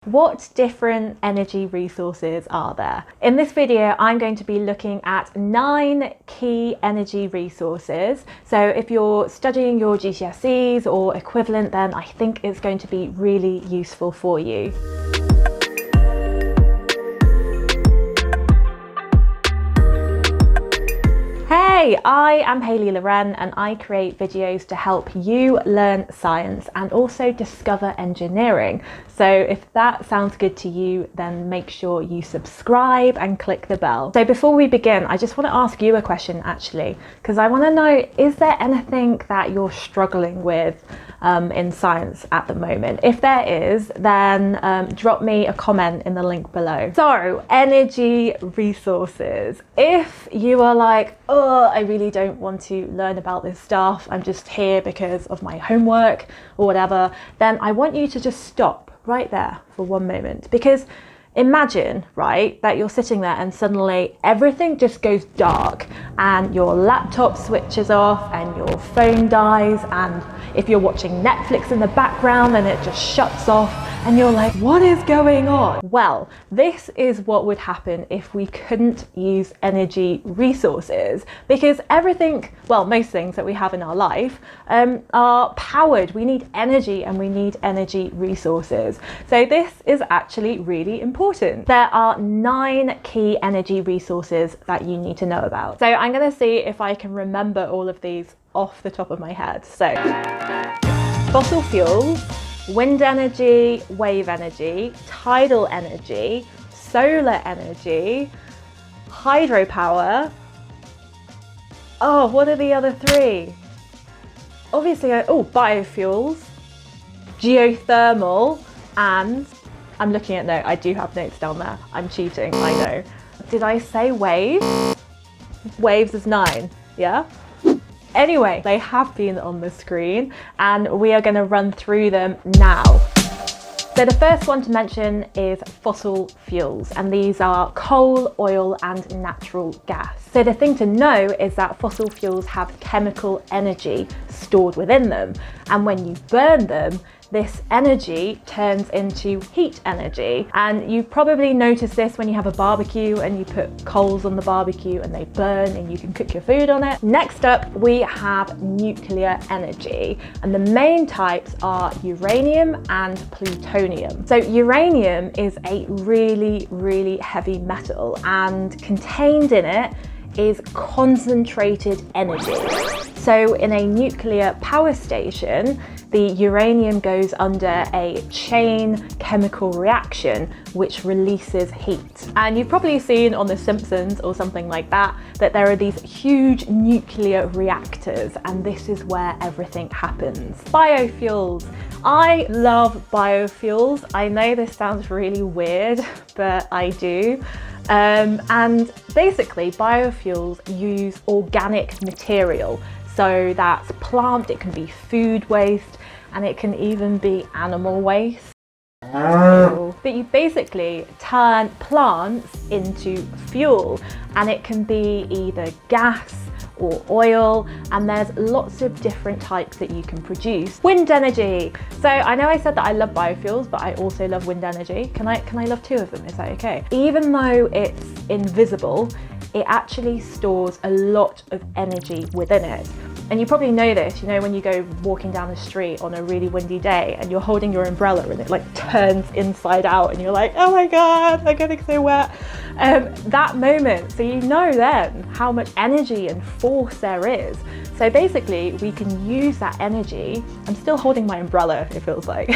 What different energy resources are there? In this video, I'm going to be looking at 9 key energy resources. So if you're studying your GCSEs or equivalent, then I think it's going to be really useful for you. Hey, I am Hayley Loren and I create videos to help you learn science and also discover engineering. So if that sounds good to you, then make sure you subscribe and click the bell. So before we begin, I just want to ask you a question actually, because I want to know, is there anything that you're struggling with in science at the moment? If there is, then drop me a comment in the link below. So, energy resources. If you are like, oh, I really don't want to learn about this stuff, I'm just here because of my homework or whatever, then I want you to just stop right there for one moment. Because imagine, right, that you're sitting there and suddenly everything just goes dark and your laptop switches off and your phone dies, and if you're watching Netflix in the background then it just shuts off and you're like, what is going on? Well, this is what would happen if we couldn't use energy resources, because everything, well, most things that we have in our life are powered. We need energy and we need energy resources. So this is actually really important. There are 9 key energy resources that you need to know about. So I'm going to see if I can remember all of these off the top of my head. So fossil fuels, wind energy, wave energy, tidal energy, solar energy, hydropower. Oh, what are the other 3? Obviously, biofuels, geothermal, and I'm looking at notes. I do have notes down there. I'm cheating, I know. Did I say waves? Waves is 9, yeah? Anyway, they have been on the screen and we are going to run through them now. So the first one to mention is fossil fuels, and these are coal, oil and natural gas. So the thing to know is that fossil fuels have chemical energy stored within them, and when you burn them, this energy turns into heat energy. And you probably notice this when you have a barbecue and you put coals on the barbecue and they burn and you can cook your food on it. Next up, we have nuclear energy, and the main types are uranium and plutonium. So uranium is a really, really heavy metal, and contained in it is concentrated energy. So in a nuclear power station, the uranium goes under a chain chemical reaction which releases heat. And you've probably seen on The Simpsons or something like that, that there are these huge nuclear reactors, and this is where everything happens. Biofuels. I love biofuels. I know this sounds really weird, but I do. And basically biofuels use organic material. So that's plant, it can be food waste, and it can even be animal waste. But you basically turn plants into fuel, and it can be either gas or oil, and there's lots of different types that you can produce. Wind energy. So I know I said that I love biofuels, but I also love wind energy. Can I love 2 of them? Is that okay? Even though it's invisible, it actually stores a lot of energy within it. And you probably know this, you know, when you go walking down the street on a really windy day and you're holding your umbrella and it like turns inside out and you're like, oh my God, I'm getting so wet. That moment, so you know then how much energy and force there is. So basically we can use that energy, I'm still holding my umbrella, it feels like,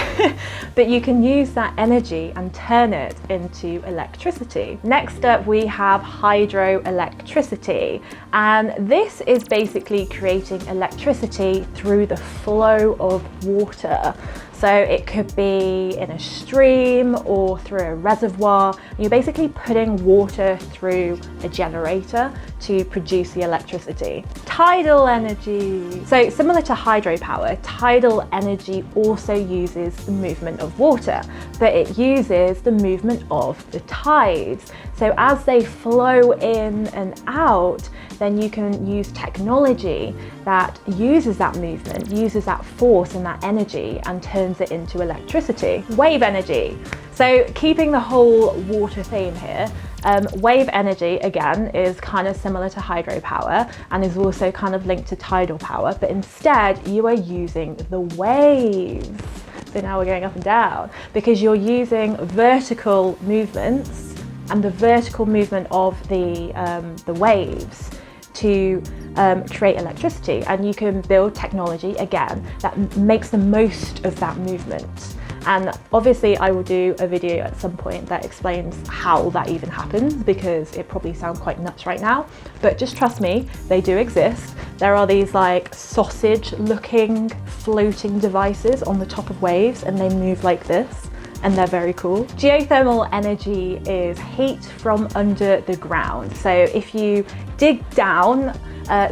but you can use that energy and turn it into electricity. Next up we have hydroelectricity, and this is basically creating electricity through the flow of water. So it could be in a stream or through a reservoir. You're basically putting water through a generator to produce the electricity. Tidal energy. So similar to hydropower, tidal energy also uses the movement of water, but it uses the movement of the tides. So as they flow in and out, then you can use technology that uses that movement, uses that force and that energy and turns it into electricity. Wave energy. So keeping the whole water theme here, wave energy, again, is kind of similar to hydropower and is also kind of linked to tidal power, but instead you are using the waves. So now we're going up and down because you're using vertical movements and the vertical movement of the waves to create electricity, and you can build technology, again, that makes the most of that movement. And obviously I will do a video at some point that explains how that even happens, because it probably sounds quite nuts right now, but just trust me, they do exist. There are these like sausage looking floating devices on the top of waves and they move like this, and they're very cool. Geothermal energy is heat from under the ground. So if you dig down,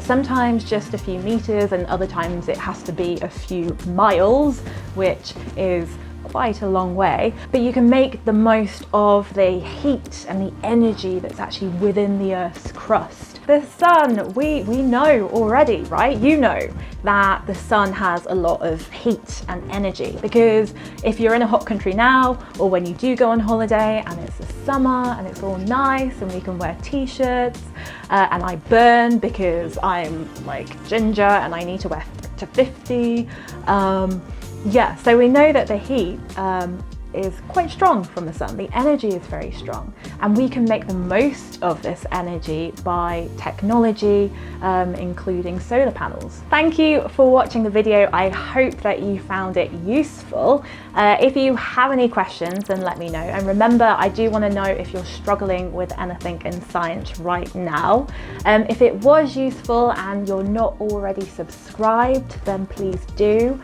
sometimes just a few meters and other times it has to be a few miles, which is quite a long way, but you can make the most of the heat and the energy that's actually within the Earth's crust. The sun, we know already, right? You know that the sun has a lot of heat and energy, because if you're in a hot country now, or when you do go on holiday and it's the summer and it's all nice and we can wear t-shirts, and I burn because I'm like ginger and I need to wear to 50. Yeah, so we know that the heat is quite strong from the sun. The energy is very strong, and we can make the most of this energy by technology, including solar panels. Thank you for watching the video. I hope that you found it useful. If you have any questions, then let me know. And remember, I do want to know if you're struggling with anything in science right now. If it was useful and you're not already subscribed, then please do,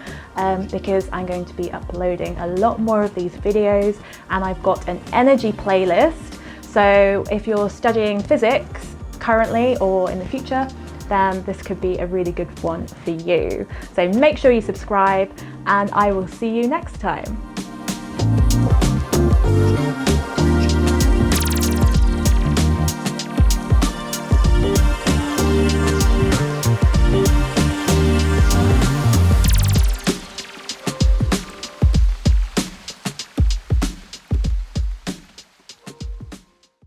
because I'm going to be uploading a lot more of these videos, and I've got an energy playlist. So if you're studying physics currently or in the future, then this could be a really good one for you. So make sure you subscribe, and I will see you next time.